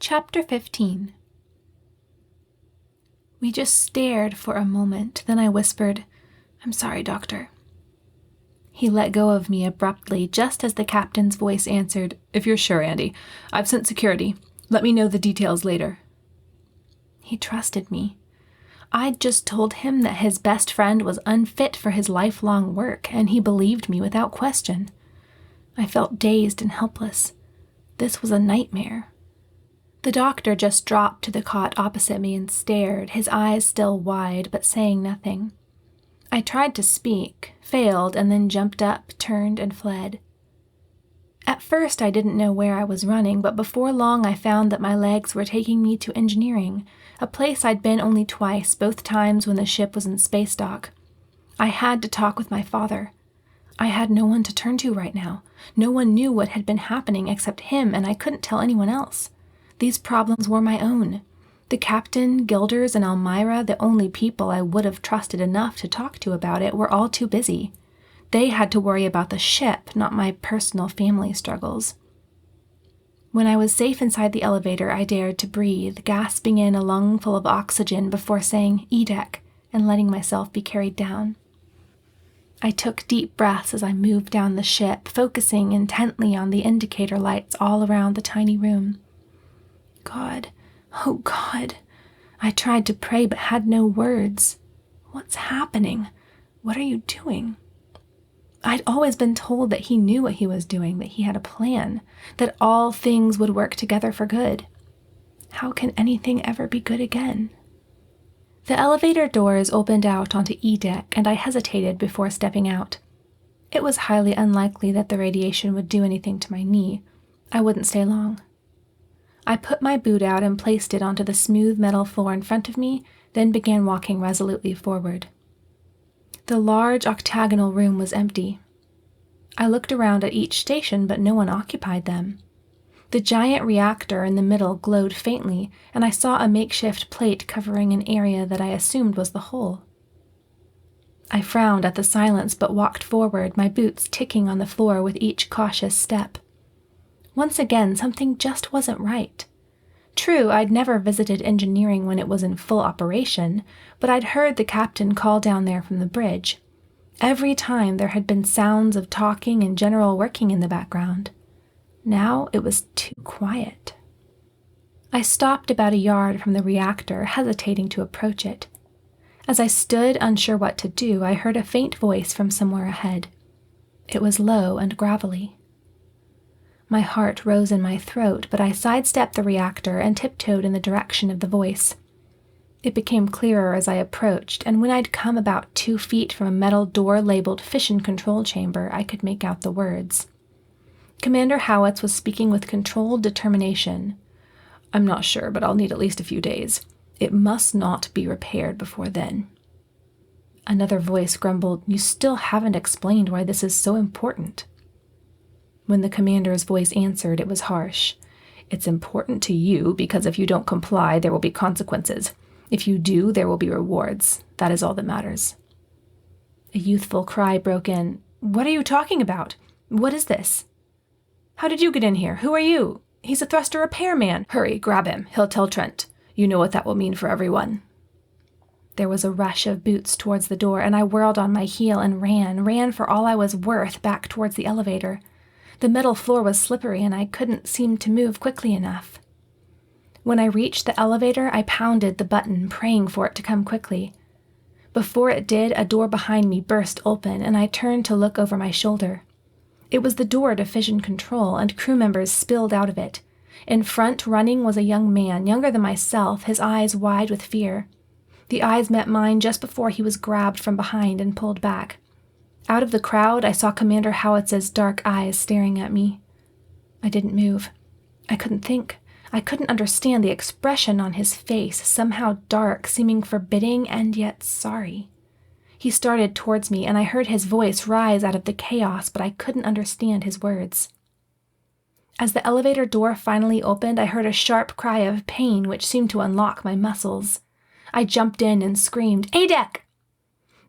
Chapter 15. We just stared for a moment, then I whispered, "I'm sorry, Doctor." He let go of me abruptly, just as the captain's voice answered, "If you're sure, Andi. I've sent security. Let me know the details later." He trusted me. I'd just told him that his best friend was unfit for his lifelong work, and he believed me without question. I felt dazed and helpless. This was a nightmare. The doctor just dropped to the cot opposite me and stared, his eyes still wide, but saying nothing. I tried to speak, failed, and then jumped up, turned, and fled. At first I didn't know where I was running, but before long I found that my legs were taking me to engineering, a place I'd been only twice, both times when the ship was in space dock. I had to talk with my father. I had no one to turn to right now. No one knew what had been happening except him, and I couldn't tell anyone else. These problems were my own. The captain, Guilders, and Elmira, the only people I would have trusted enough to talk to about it, were all too busy. They had to worry about the ship, not my personal family struggles. When I was safe inside the elevator, I dared to breathe, gasping in a lungful of oxygen before saying "E-deck" and letting myself be carried down. I took deep breaths as I moved down the ship, focusing intently on the indicator lights all around the tiny room. God, oh God. I tried to pray but had no words. What's happening? What are you doing? I'd always been told that he knew what he was doing, that he had a plan, that all things would work together for good. How can anything ever be good again? The elevator doors opened out onto E-deck, and I hesitated before stepping out. It was highly unlikely that the radiation would do anything to my knee. I wouldn't stay long. I put my boot out and placed it onto the smooth metal floor in front of me, then began walking resolutely forward. The large octagonal room was empty. I looked around at each station, but no one occupied them. The giant reactor in the middle glowed faintly, and I saw a makeshift plate covering an area that I assumed was the hull. I frowned at the silence but walked forward, my boots ticking on the floor with each cautious step. Once again, something just wasn't right. True, I'd never visited engineering when it was in full operation, but I'd heard the captain call down there from the bridge. Every time there had been sounds of talking and general working in the background. Now it was too quiet. I stopped about a yard from the reactor, hesitating to approach it. As I stood unsure what to do, I heard a faint voice from somewhere ahead. It was low and gravelly. My heart rose in my throat, but I sidestepped the reactor and tiptoed in the direction of the voice. It became clearer as I approached, and when I'd come about 2 feet from a metal door labeled Fission Control Chamber, I could make out the words. Commander Howitz was speaking with controlled determination. "I'm not sure, but I'll need at least a few days. It must not be repaired before then." Another voice grumbled, "You still haven't explained why this is so important." When the commander's voice answered, it was harsh. "It's important to you because if you don't comply, there will be consequences. If you do, there will be rewards. That is all that matters." A youthful cry broke in. "What are you talking about? What is this? How did you get in here? Who are you? He's a thruster repairman. Hurry, grab him. He'll tell Trent. You know what that will mean for everyone." There was a rush of boots towards the door, and I whirled on my heel and ran for all I was worth back towards the elevator. The metal floor was slippery, and I couldn't seem to move quickly enough. When I reached the elevator, I pounded the button, praying for it to come quickly. Before it did, a door behind me burst open, and I turned to look over my shoulder. It was the door to Fission Control, and crew members spilled out of it. In front, running, was a young man, younger than myself, his eyes wide with fear. The eyes met mine just before he was grabbed from behind and pulled back. Out of the crowd, I saw Commander Howitz's dark eyes staring at me. I didn't move. I couldn't think. I couldn't understand the expression on his face, somehow dark, seeming forbidding and yet sorry. He started towards me, and I heard his voice rise out of the chaos, but I couldn't understand his words. As the elevator door finally opened, I heard a sharp cry of pain which seemed to unlock my muscles. I jumped in and screamed, "A-deck!"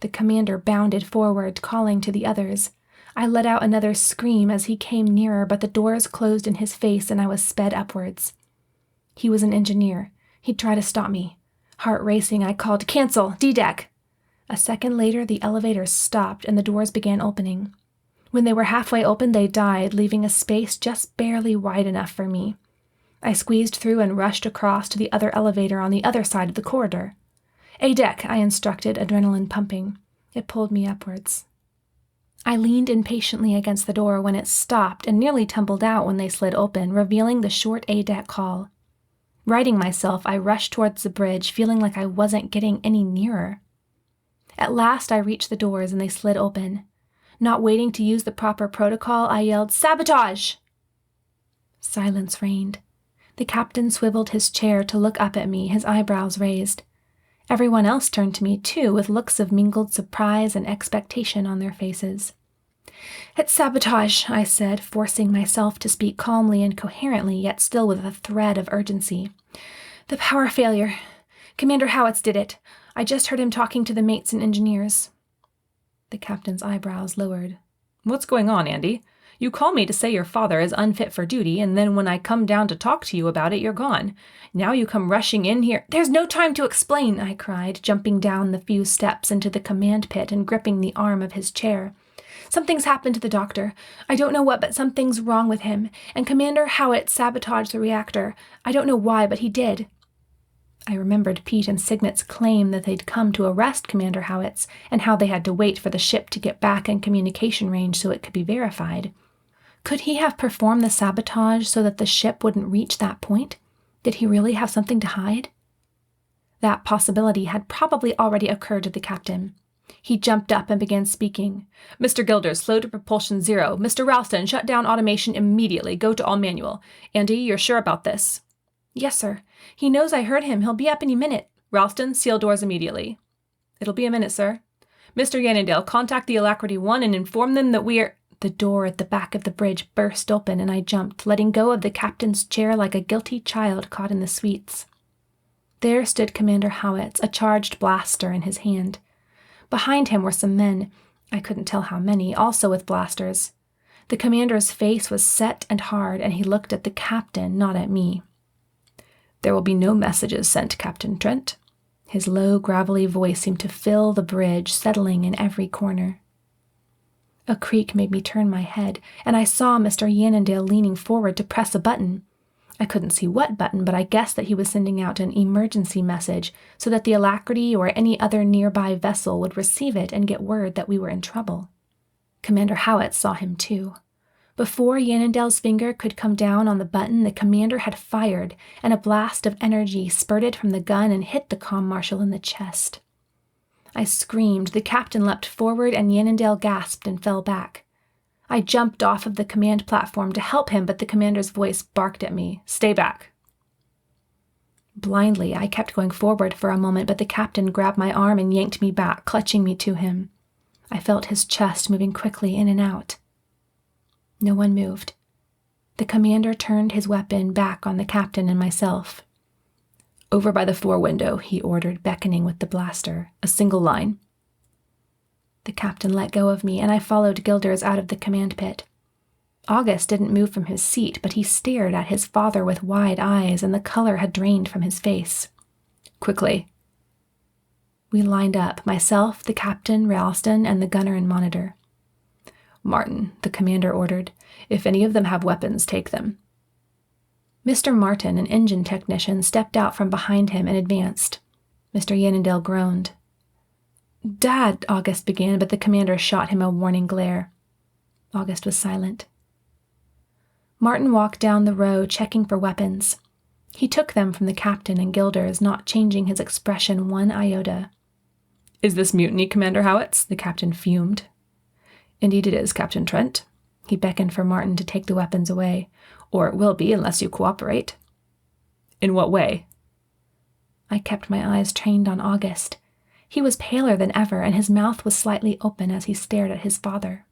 The commander bounded forward, calling to the others. I let out another scream as he came nearer, but the doors closed in his face and I was sped upwards. He was an engineer. He'd try to stop me. Heart racing, I called, "Cancel! D-deck!" A second later, the elevator stopped and the doors began opening. When they were halfway open, they died, leaving a space just barely wide enough for me. I squeezed through and rushed across to the other elevator on the other side of the corridor. "A-deck," I instructed, adrenaline pumping. It pulled me upwards. I leaned impatiently against the door when it stopped and nearly tumbled out when they slid open, revealing the short A-deck hall. Righting myself, I rushed towards the bridge, feeling like I wasn't getting any nearer. At last, I reached the doors and they slid open. Not waiting to use the proper protocol, I yelled, "Sabotage!" Silence reigned. The captain swiveled his chair to look up at me, his eyebrows raised. Everyone else turned to me, too, with looks of mingled surprise and expectation on their faces. "It's sabotage," I said, forcing myself to speak calmly and coherently, yet still with a thread of urgency. "The power failure. Commander Howitz did it. I just heard him talking to the mates and engineers." The captain's eyebrows lowered. "What's going on, Andi? You call me to say your father is unfit for duty, and then when I come down to talk to you about it, you're gone. Now you come rushing in here—" "There's no time to explain," I cried, jumping down the few steps into the command pit and gripping the arm of his chair. "Something's happened to the doctor. I don't know what, but something's wrong with him. And Commander Howitz sabotaged the reactor. I don't know why, but he did." I remembered Pete and Signet's claim that they'd come to arrest Commander Howitz and how they had to wait for the ship to get back in communication range so it could be verified. Could he have performed the sabotage so that the ship wouldn't reach that point? Did he really have something to hide? That possibility had probably already occurred to the captain. He jumped up and began speaking. "Mr. Gilders, slow to propulsion 0. Mr. Ralston, shut down automation immediately. Go to all manual. Andi, you're sure about this?" "Yes, sir. He knows I heard him. He'll be up any minute." "Ralston, seal doors immediately." "It'll be a minute, sir." "Mr. Yannendale, contact the Alacrity 1 and inform them that we're—" The door at the back of the bridge burst open and I jumped, letting go of the captain's chair like a guilty child caught in the sweets. There stood Commander Howitz, a charged blaster in his hand. Behind him were some men, I couldn't tell how many, also with blasters. The commander's face was set and hard, and he looked at the captain, not at me. "There will be no messages sent, Captain Trent." His low, gravelly voice seemed to fill the bridge, settling in every corner. A creak made me turn my head, and I saw Mr. Yannendale leaning forward to press a button. I couldn't see what button, but I guessed that he was sending out an emergency message so that the Alacrity or any other nearby vessel would receive it and get word that we were in trouble. Commander Howitz saw him too. Before Yannendale's finger could come down on the button, the commander had fired, and a blast of energy spurted from the gun and hit the comm marshal in the chest. I screamed, the captain leapt forward, and Yannendale gasped and fell back. I jumped off of the command platform to help him, but the commander's voice barked at me, "Stay back." Blindly, I kept going forward for a moment, but the captain grabbed my arm and yanked me back, clutching me to him. I felt his chest moving quickly in and out. No one moved. The commander turned his weapon back on the captain and myself. "Over by the fore window," he ordered, beckoning with the blaster. "A single line." The captain let go of me, and I followed Gilders out of the command pit. August didn't move from his seat, but he stared at his father with wide eyes, and the color had drained from his face. "Quickly." We lined up, myself, the captain, Ralston, and the gunner and monitor. "Martin," the commander ordered. "If any of them have weapons, take them." Mr. Martin, an engine technician, stepped out from behind him and advanced. Mr. Yannendale groaned. "Dad," August began, but the commander shot him a warning glare. August was silent. Martin walked down the row, checking for weapons. He took them from the captain and Gilders, not changing his expression one iota. "Is this mutiny, Commander Howitz?" the captain fumed. "Indeed it is, Captain Trent." He beckoned for Martin to take the weapons away. "Or it will be unless you cooperate." "In what way?" I kept my eyes trained on August. He was paler than ever, and his mouth was slightly open as he stared at his father.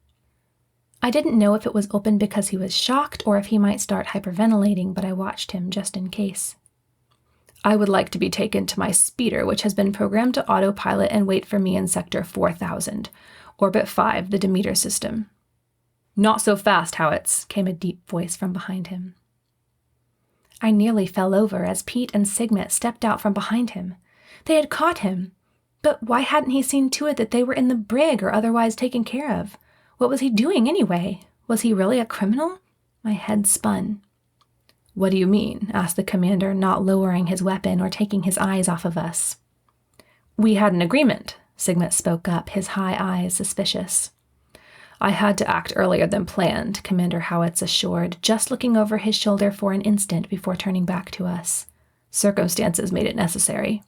I didn't know if it was open because he was shocked or if he might start hyperventilating, but I watched him just in case. "I would like to be taken to my speeder, which has been programmed to autopilot and wait for me in Sector 4000, Orbit 5, the Demeter system." "Not so fast, Howitz," came a deep voice from behind him. I nearly fell over as Pete and Sigmet stepped out from behind him. They had caught him. But why hadn't he seen to it that they were in the brig or otherwise taken care of? What was he doing anyway? Was he really a criminal? My head spun. What do you mean? Asked the commander, not lowering his weapon or taking his eyes off of us. We had an agreement, Sigmet spoke up, his high eyes suspicious. I had to act earlier than planned, Commander Howitz assured, just looking over his shoulder for an instant before turning back to us. Circumstances made it necessary.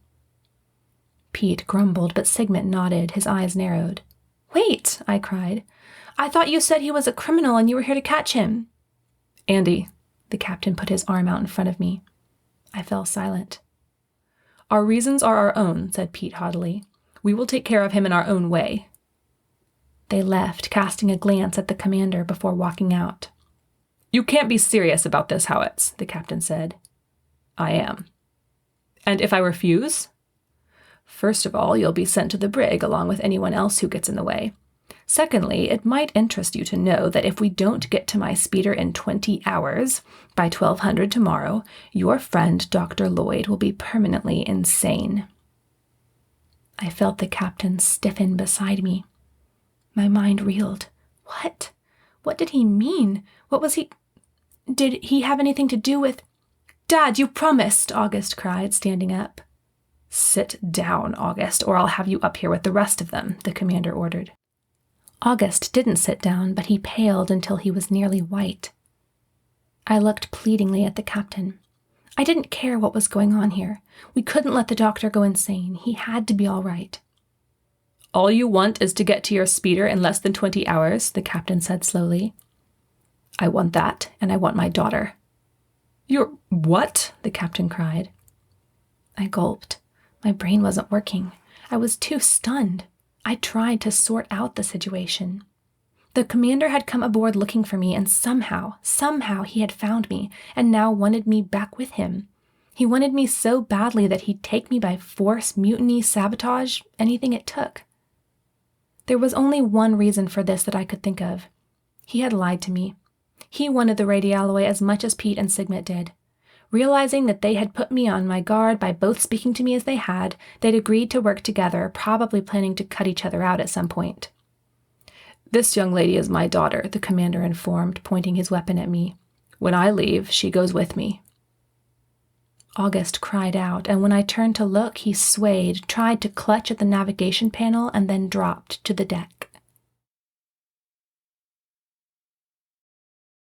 Pete grumbled, but Sigmet nodded, his eyes narrowed. Wait, I cried. I thought you said he was a criminal and you were here to catch him. Andi, the captain put his arm out in front of me. I fell silent. Our reasons are our own, said Pete haughtily. We will take care of him in our own way. They left, casting a glance at the commander before walking out. You can't be serious about this, Howitz, the captain said. I am. And if I refuse? First of all, you'll be sent to the brig along with anyone else who gets in the way. Secondly, it might interest you to know that if we don't get to my speeder in 20 hours, by 1200 tomorrow, your friend Dr. Lloyd will be permanently insane. I felt the captain stiffen beside me. My mind reeled. What? What did he mean? What was he... Did he have anything to do with... Dad, you promised, August cried, standing up. Sit down, August, or I'll have you up here with the rest of them, the commander ordered. August didn't sit down, but he paled until he was nearly white. I looked pleadingly at the captain. I didn't care what was going on here. We couldn't let the doctor go insane. He had to be all right. All you want is to get to your speeder in less than 20 hours, the captain said slowly. I want that, and I want my daughter. Your what? The captain cried. I gulped. My brain wasn't working. I was too stunned. I tried to sort out the situation. The commander had come aboard looking for me, and somehow he had found me, and now wanted me back with him. He wanted me so badly that he'd take me by force, mutiny, sabotage, anything it took. There was only one reason for this that I could think of. He had lied to me. He wanted the Radialloy as much as Pete and Sigmet did. Realizing that they had put me on my guard by both speaking to me as they had, they'd agreed to work together, probably planning to cut each other out at some point. This young lady is my daughter, the commander informed, pointing his weapon at me. When I leave, she goes with me. August cried out, and when I turned to look, he swayed, tried to clutch at the navigation panel, and then dropped to the deck.